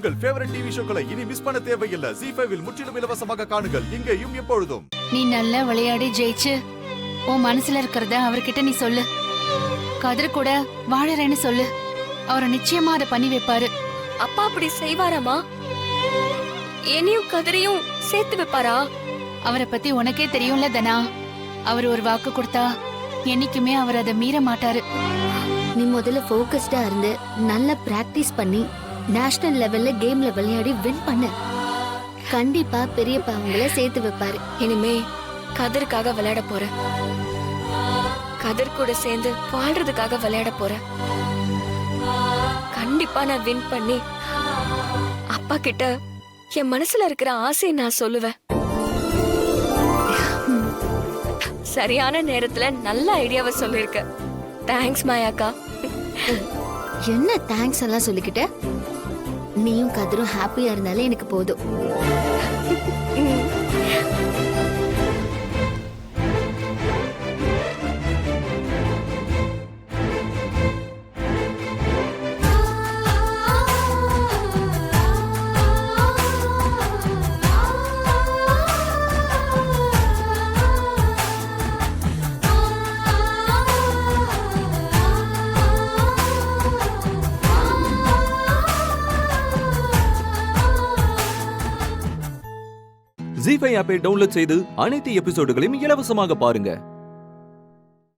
உங்கள் favourite TV ஷோக்களை இனி miss பண்ண தேவையில்லை. ZEE5 இல் முற்றிலும் இலவசமாக காணுங்கள். இங்கேயும் எப்பொழுதும். நீ நல்லா விளையாடி ஜெயிச்சு உன் மனசுல இருக்கிறத அவர்கிட்ட நீ சொல்லு. கதிர் கூட வாழறேன்னு சொல்லு. அவரை நிச்சயமா அதை பண்ணி வைப்பாரு. அப்பா அப்படி செய்வாராமா? என்னையும் கதிரையும் சேர்த்து வைப்பாரா? அவரை பத்தி உனக்கே தெரியும்ல தனா. அவர் ஒரு வாக்கு கொடுத்தா என்னைக்குமே அவர் அதை மீற மாட்டாரு. நீ முதல்ல போக்கஸ்டா இருந்து நல்லா பிராக்டிஸ் பண்ணி நேஷனல் லெவல்ல கேம்ல விளையாடி வின் பண்ணு. கண்டிப்பா பெரியப்பா உங்களை சேர்த்து வைப்பாரு. இனிமே கதிருக்காக விளையாட போறேன். கதிர் கூட சேர்ந்து வாழ்றதுக்காக விளையாட போறேன். கண்டிப்பா நான் வின் பண்ணி அப்பா கிட்ட என் மனசுல இருக்கிற ஆசையை நான் சொல்லுவேன். சரியான நேரத்துல நல்ல ஐடியாவை சொல்லிருக்க. தேங்க்ஸ் மாயாக்கா. என்ன தேங்க்ஸ் எல்லாம் சொல்லிக்கிட்ட? நீயும் கதிரும் ஹாப்பியா இருந்தாலே எனக்கு போதும். ZEE5 ஆப்பை டவுன்லோட் செய்து அனைத்து எபிசோடுகளையும் இலவசமாக பாருங்க.